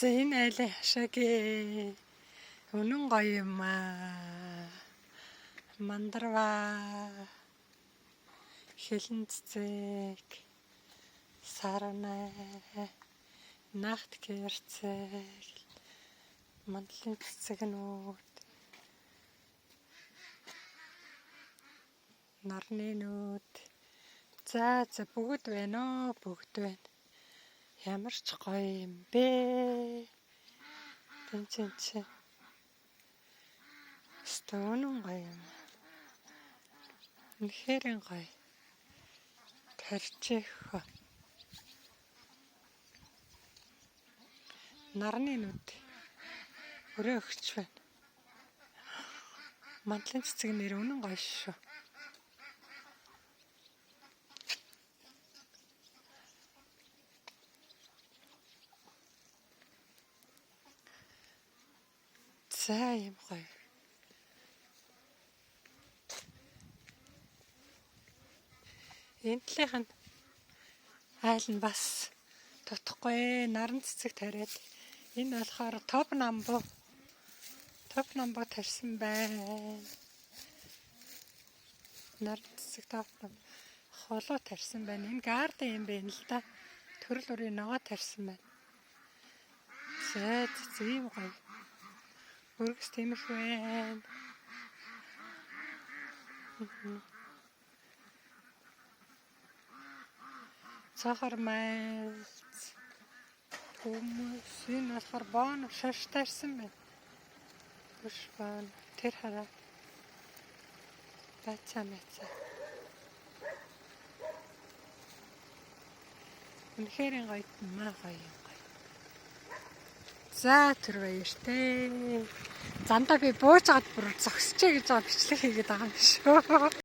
За энэ айлын хашаагийн үнэн гоё юм аа. Мандарваа, хэлэн цэцэг, сарнай, нахт кэрцэг, мандлын цэцэгнүүд, нарны нүүд. За бүгд байна оо, бүгд байна. Ямар ч гоё юм бэ. Тэнцэн. Стонон гоё юм. Үнэхээр гоё. Тарчих. Нарны нүд. Өрөө өгч байна. Мандлын цэцэг нэр үнэн гоё шүү. За юм гоё. Энэ талынх нь айл нь бас тутахгүй наран цэцэг тариад. Энэ болохоор топ намбуу тарьсан байна. Наран цэцэг топ нам холоо тарьсан байна. Энэ гарден юм байна л да. Төрөл бүрийн ногоо тарьсан байна. За ийм гоё. Өргөс тиймэрхүү байна. Цахар майлз. Хүмүүс энэ болохоор боон шаш тарьсан байна. Бүш боон тэр хараа. Бацаа. Үнэхээр гоё маа гоё юм. За тэр баяртай. Зандаа би бууж аваад бүр зогсчээ гэж байгаа бичлэг хийгээд байгаа юм шүү.